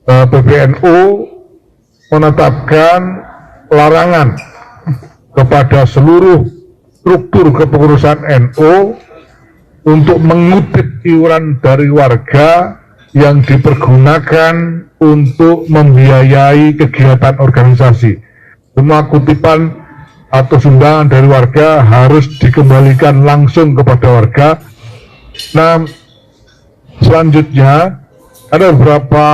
PBNU menetapkan larangan kepada seluruh struktur kepengurusan NU untuk mengutip iuran dari warga yang dipergunakan untuk membiayai kegiatan organisasi. Semua kutipan atau sumbangan dari warga harus dikembalikan langsung kepada warga. Nah, selanjutnya ada beberapa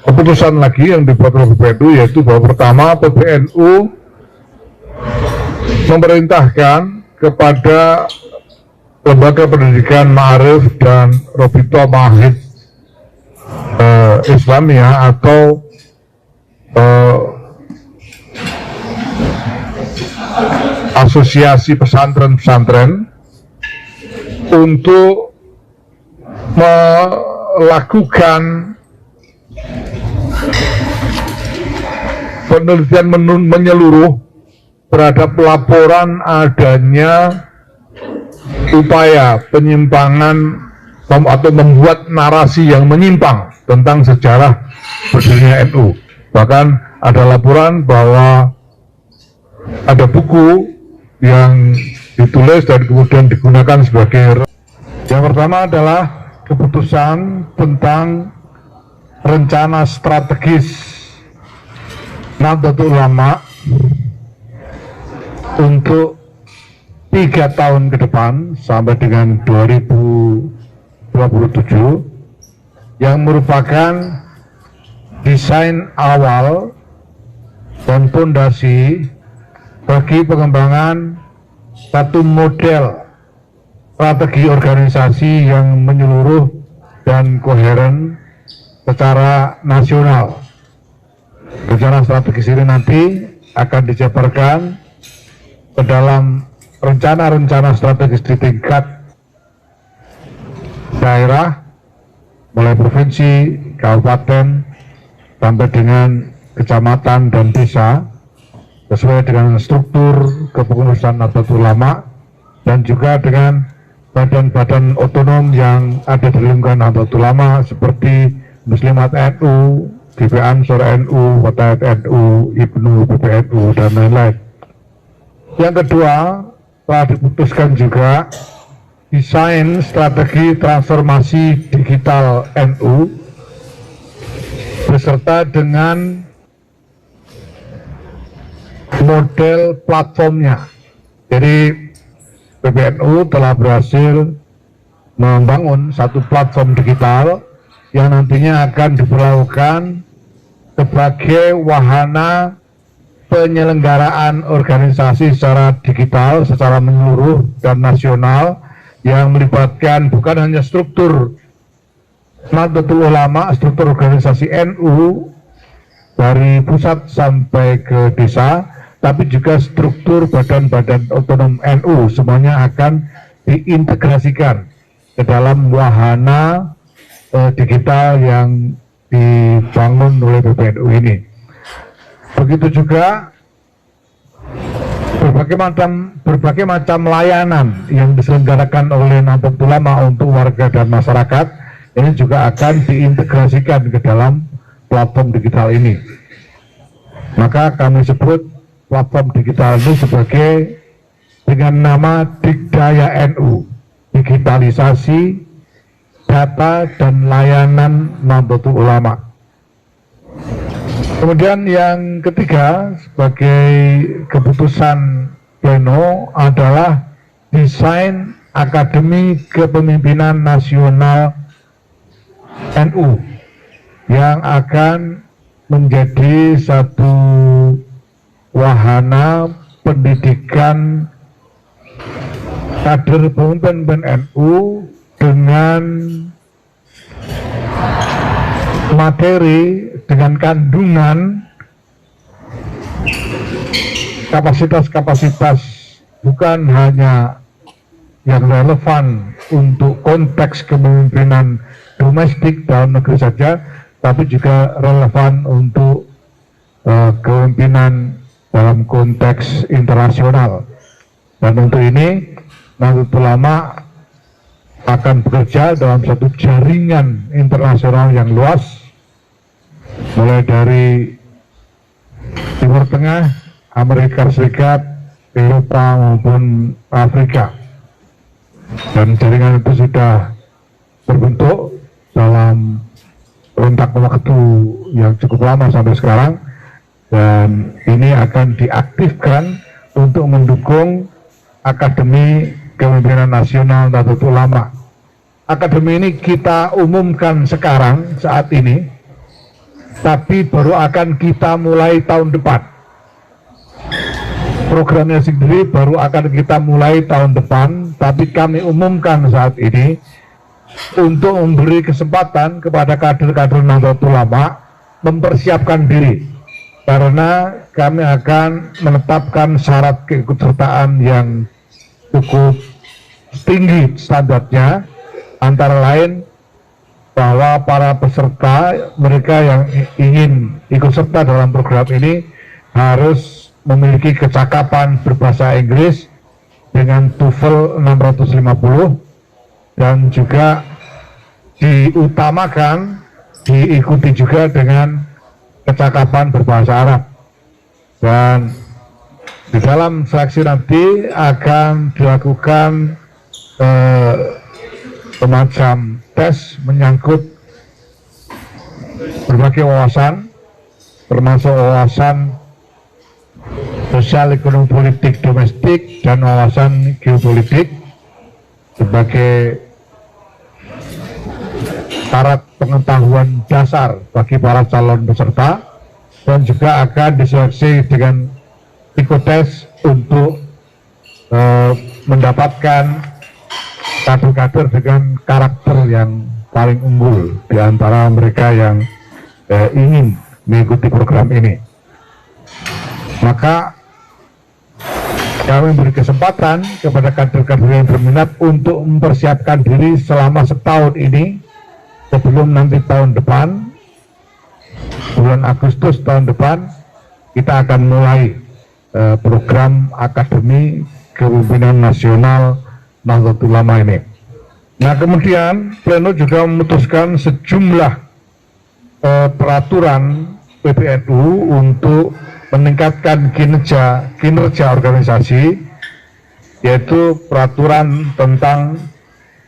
keputusan lagi yang dibuat oleh PBNU, yaitu bahwa pertama, PBNU memerintahkan kepada lembaga pendidikan Ma'arif dan Robito Mahid Islamiyah atau asosiasi pesantren-pesantren untuk melakukan penelitian menyeluruh terhadap laporan adanya upaya penyimpangan atau membuat narasi yang menyimpang tentang sejarah berdirinya NU. Bahkan ada laporan bahwa ada buku yang ditulis dan kemudian digunakan sebagai. Yang pertama adalah keputusan tentang rencana strategis Nahdlatul Ulama untuk 3 tahun ke depan sampai dengan 2027, yang merupakan desain awal dan fondasi bagi pengembangan satu model strategi organisasi yang menyeluruh dan koheren secara nasional. Rencana strategis ini nanti akan dijabarkan ke dalam rencana-rencana strategis di tingkat daerah, mulai provinsi, kabupaten, sampai dengan kecamatan dan desa, sesuai dengan struktur kepengurusan Nahdlatul Ulama dan juga dengan badan-badan otonom yang ada di lingkungan Nahdlatul Ulama seperti Muslimat NU, GP Ansor NU, Fatayat NU, Ibnu PBNU, dan lain-lain. Yang kedua, telah diputuskan juga desain strategi transformasi digital NU beserta dengan model platformnya. Jadi PBNU telah berhasil membangun satu platform digital yang nantinya akan diperlakukan sebagai wahana penyelenggaraan organisasi secara digital, secara menyeluruh dan nasional, yang melibatkan bukan hanya struktur Nahdlatul Ulama, struktur organisasi NU dari pusat sampai ke desa, tapi juga struktur badan-badan otonom NU, semuanya akan diintegrasikan ke dalam wahana digital yang dibangun oleh PBNU ini. Begitu juga berbagai macam layanan yang diselenggarakan oleh Nahdlatul Ulama untuk warga dan masyarakat ini juga akan diintegrasikan ke dalam platform digital ini. Maka kami sebut platform digital ini sebagai dengan nama Digdaya NU, digitalisasi data dan layanan Nahdlatul Ulama. Kemudian yang ketiga sebagai keputusan pleno adalah desain Akademi Kepemimpinan Nasional NU yang akan menjadi satu wahana pendidikan kader pemimpin NU dengan materi, dengan kandungan kapasitas-kapasitas bukan hanya yang relevan untuk konteks kepemimpinan domestik dalam negeri saja, tapi juga relevan untuk kepemimpinan dalam konteks internasional. Dan untuk ini Nahdlatul Ulama akan bekerja dalam satu jaringan internasional yang luas, mulai dari Timur Tengah, Amerika Serikat, Eropa maupun Afrika. Dan jaringan itu sudah terbentuk dalam rentang waktu yang cukup lama sampai sekarang, dan ini akan diaktifkan untuk mendukung Akademi Kepemimpinan Nasional Nahdlatul Ulama. Akademi ini kita umumkan sekarang saat ini, tapi baru akan kita mulai tahun depan. Programnya sendiri baru akan kita mulai tahun depan, tapi kami umumkan saat ini untuk memberi kesempatan kepada kader-kader Nahdlatul Ulama mempersiapkan diri, karena kami akan menetapkan syarat keikutsertaan yang cukup tinggi standarnya, antara lain bahwa para peserta, mereka yang ingin ikut serta dalam program ini harus memiliki kecakapan berbahasa Inggris dengan TOEFL 650, dan juga diutamakan diikuti juga dengan kecakapan berbahasa Arab. Dan di dalam seleksi nanti akan dilakukan semacam tes menyangkut berbagai wawasan, termasuk wawasan sosial, ekonomi, politik, domestik, dan wawasan geopolitik sebagai syarat pengetahuan dasar bagi para calon peserta, dan juga akan diseleksi dengan psikotes untuk mendapatkan kader-kader dengan karakter yang paling unggul di antara mereka yang ingin mengikuti program ini. Maka kami memberi kesempatan kepada kader-kader yang berminat untuk mempersiapkan diri selama setahun ini, sebelum nanti tahun depan, bulan Agustus tahun depan, kita akan mulai program Akademi Kepemimpinan Nasional Nahdlatul Ulama ini. Nah, kemudian Pleno juga memutuskan sejumlah peraturan PBNU untuk meningkatkan kinerja organisasi, yaitu peraturan tentang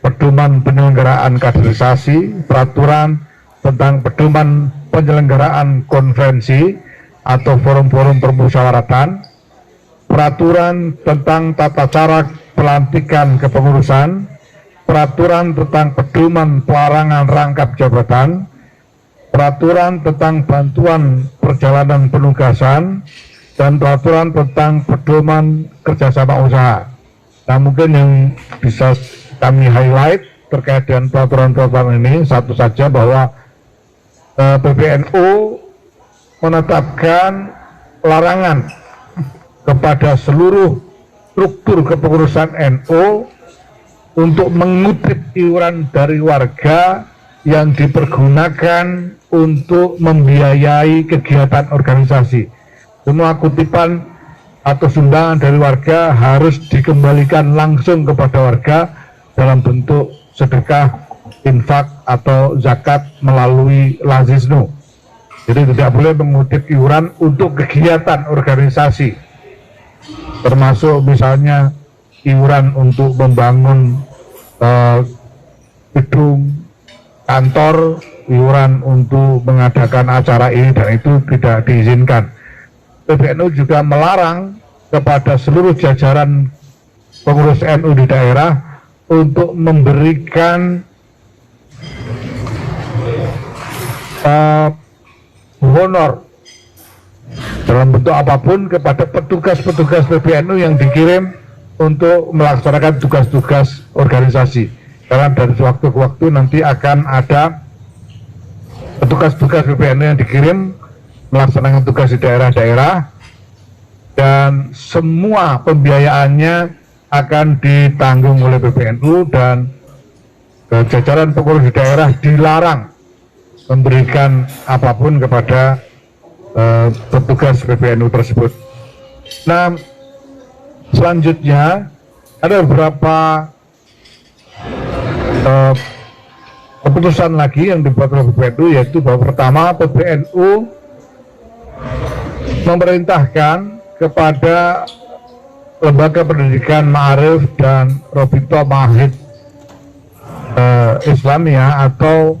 pedoman penyelenggaraan kaderisasi, peraturan tentang pedoman penyelenggaraan konferensi atau forum-forum permusyawaratan, peraturan tentang tata cara pelantikan kepengurusan, peraturan tentang pedoman pelarangan rangkap jabatan, peraturan tentang bantuan perjalanan penugasan, dan peraturan tentang pedoman kerjasama usaha. Nah, mungkin yang bisa kami highlight terkait dengan peraturan-peraturan ini satu saja, bahwa PBNU menetapkan larangan kepada seluruh struktur kepengurusan NU untuk mengutip iuran dari warga yang dipergunakan untuk membiayai kegiatan organisasi. Semua kutipan atau sumbangan dari warga harus dikembalikan langsung kepada warga dalam bentuk sedekah, infak, atau zakat melalui lazisnu. Jadi tidak boleh mengutip iuran untuk kegiatan organisasi, termasuk misalnya iuran untuk membangun gedung kantor, iuran untuk mengadakan acara ini dan itu tidak diizinkan. PBNU juga melarang kepada seluruh jajaran pengurus NU di daerah untuk memberikan honor dalam bentuk apapun kepada petugas-petugas PBNU yang dikirim untuk melaksanakan tugas-tugas organisasi. Karena dari waktu ke waktu nanti akan ada petugas-petugas PBNU yang dikirim melaksanakan tugas di daerah-daerah, dan semua pembiayaannya akan ditanggung oleh PBNU, dan jajaran pengurus di daerah dilarang memberikan apapun kepada petugas PBNU tersebut. Nah, selanjutnya ada beberapa keputusan lagi yang dibuat oleh PBNU, yaitu bahwa pertama PBNU memerintahkan kepada lembaga pendidikan Ma'arif dan Robito Mahid Islamiyah atau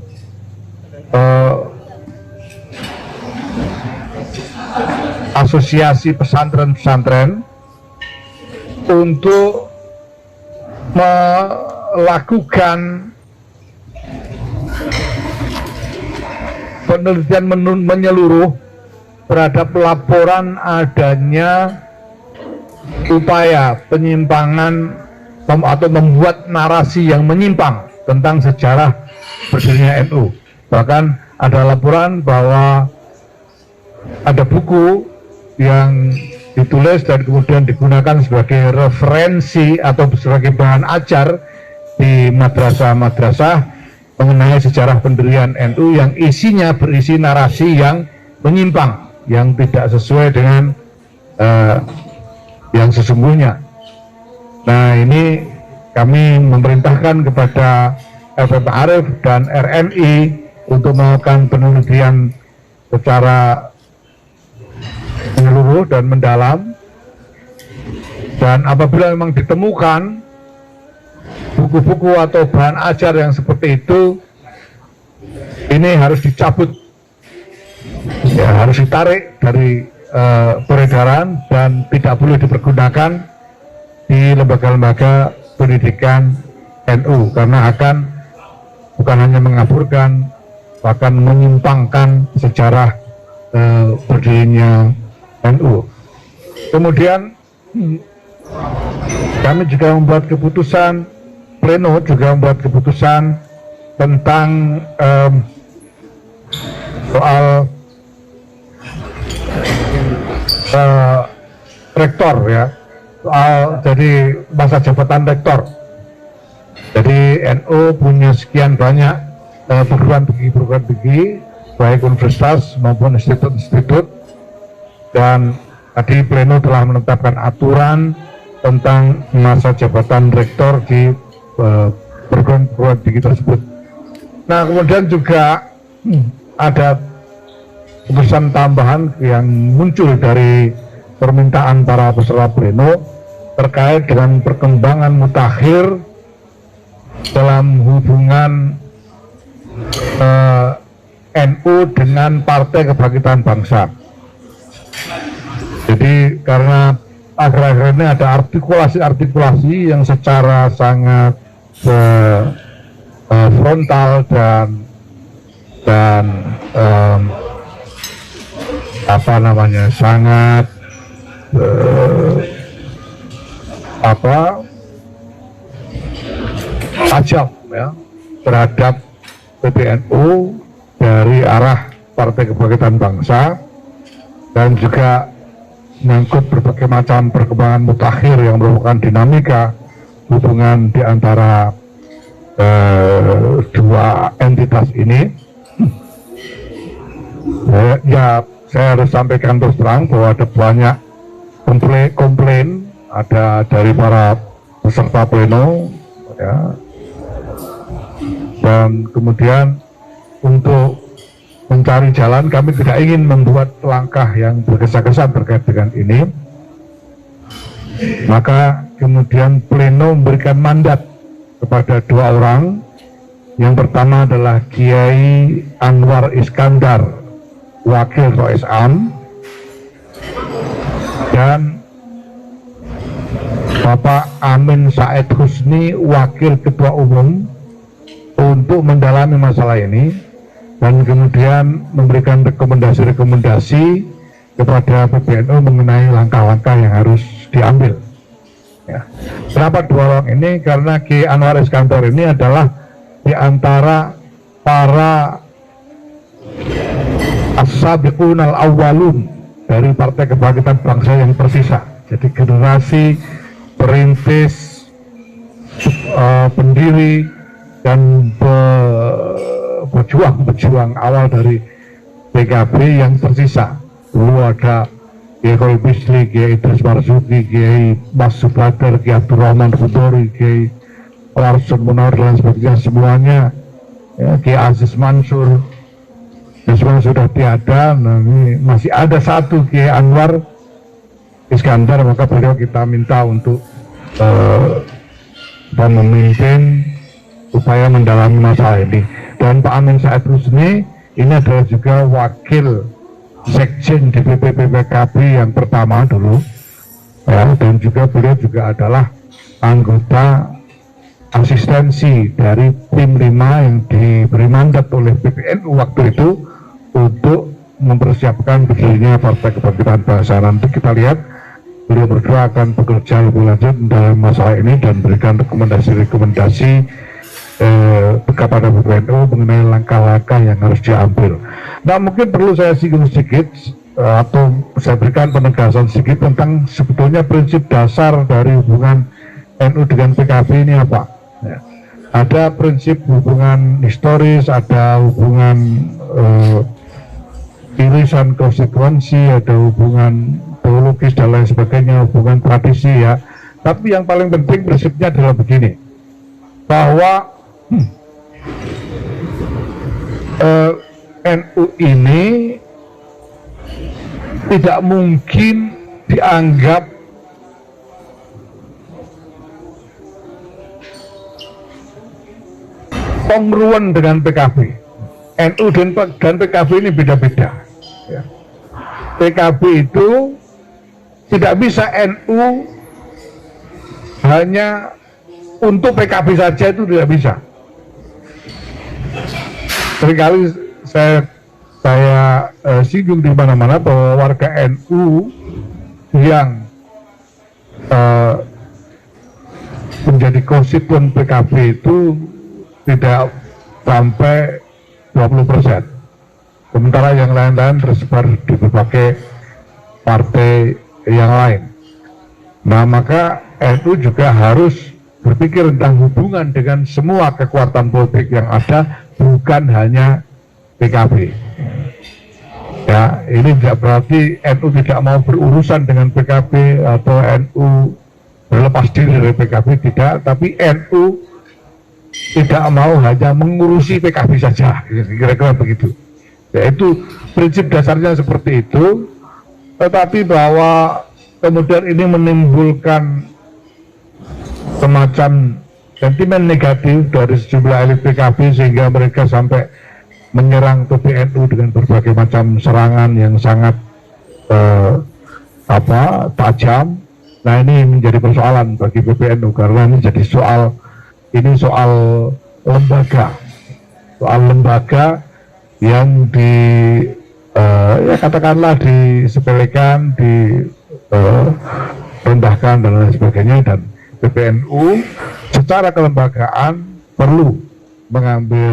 asosiasi pesantren-pesantren untuk melakukan penelitian menyeluruh terhadap laporan adanya upaya penyimpangan atau membuat narasi yang menyimpang tentang sejarah berdirinya NU. Bahkan ada laporan bahwa ada buku yang ditulis dan kemudian digunakan sebagai referensi atau sebagai bahan ajar di madrasah-madrasah mengenai sejarah pendirian NU yang isinya berisi narasi yang menyimpang, yang tidak sesuai dengan yang sesungguhnya. Nah, ini kami memerintahkan kepada LP Ma'arif dan RMI untuk melakukan penelitian secara menyeluruh dan mendalam, dan apabila memang ditemukan buku-buku atau bahan ajar yang seperti itu, ini harus dicabut, ya, harus ditarik dari peredaran dan tidak boleh dipergunakan di lembaga-lembaga pendidikan NU, karena akan bukan hanya mengaburkan, bahkan menyimpangkan sejarah berdirinya NU. Kemudian kami juga membuat keputusan, pleno juga membuat keputusan tentang soal rektor, ya, soal jadi masa jabatan rektor. Jadi NU punya sekian banyak perguruan tinggi baik universitas maupun institut-institut, dan tadi pleno telah menetapkan aturan tentang masa jabatan rektor di perguruan tinggi tersebut. Nah, kemudian juga ada keputusan tambahan yang muncul dari permintaan para peserta pleno terkait dengan perkembangan mutakhir dalam hubungan NU dengan Partai Kebangkitan Bangsa. Jadi karena akhir-akhir ini ada artikulasi-artikulasi yang secara sangat frontal dan sangat tajam, ya, terhadap PBNU dari arah Partai Kebangkitan Bangsa, dan juga menyangkut berbagai macam perkembangan mutakhir yang merupakan dinamika hubungan di antara dua entitas ini. Ya, saya harus sampaikan terus terang bahwa ada banyak komplain ada dari para peserta pleno, ya, dan kemudian untuk mencari jalan, kami tidak ingin membuat langkah yang bergesa-gesa terkait dengan ini. Maka kemudian pleno memberikan mandat kepada dua orang. Yang pertama adalah Kiai Anwar Iskandar, Wakil Rois Am, dan Bapak Amin Said Husni, Wakil Ketua Umum, untuk mendalami masalah ini dan kemudian memberikan rekomendasi-rekomendasi kepada PBNU mengenai langkah-langkah yang harus diambil. Ya. Kenapa dua orang ini? Karena Ki Anwar Iskandar ini adalah di antara para as-sabiqun al-awwalun dari Partai Kebangkitan Bangsa yang tersisa. Jadi generasi perintis, pendiri dan pejuang awal dari PKB yang tersisa. Dulu ada Kiai Khalil Bisri, Kiai Idris Marzuki, Kiai Mas Subadar, Kiai Abdurrahman Khudori, Kiai Warsun Munawar dan sebagainya, semuanya ya, Kiai Aziz Mansur ya, semua sudah tiada. Nah, ini masih ada satu Kiai Anwar Iskandar, maka beliau kita minta untuk memimpin upaya mendalami masalah ini. Dan Pak Amin Said Husni ini adalah juga wakil sekjen DPP PKB yang pertama dulu ya, dan juga beliau juga adalah anggota asistensi dari tim 5 yang diberi mandat oleh PBNU waktu itu untuk mempersiapkan berdirinya Partai Kebangkitan Bangsa. Nanti kita lihat beliau berdua akan bekerja lebih lanjut dalam masalah ini dan berikan rekomendasi-rekomendasi kepada PBNU mengenai langkah-langkah yang harus diambil. Nah, mungkin perlu saya singgung sedikit atau saya berikan penegasan sedikit tentang sebetulnya prinsip dasar dari hubungan NU dengan PKB ini apa. Ya. Ada prinsip hubungan historis, ada hubungan irisan konstituensi, ada hubungan teologis dan lain sebagainya, hubungan tradisi ya. Tapi yang paling penting prinsipnya adalah begini, bahwa NU ini tidak mungkin dianggap kongruan dengan PKB. NU dan PKB ini beda-beda ya. PKB itu tidak bisa NU hanya untuk PKB saja, itu tidak bisa. Seringkali saya singgung di mana-mana bahwa warga NU yang menjadi konstituen PKB itu tidak sampai 20%. Sementara yang lain-lain tersebar di berbagai partai yang lain. Nah, maka NU juga harus berpikir tentang hubungan dengan semua kekuatan politik yang ada, bukan hanya PKB. Ya, ini tidak berarti NU tidak mau berurusan dengan PKB atau NU berlepas diri dari PKB, tidak. Tapi NU tidak mau hanya mengurusi PKB saja, kira-kira begitu. Yaitu prinsip dasarnya seperti itu. Tetapi bahwa kemudian ini menimbulkan semacam sentimen negatif dari sejumlah elit PKB sehingga mereka sampai menyerang PBNU dengan berbagai macam serangan yang sangat tajam. Nah, ini menjadi persoalan bagi PBNU karena ini jadi soal lembaga yang ya katakanlah disepelekan, direndahkan dan lain sebagainya, dan PBNU secara kelembagaan perlu mengambil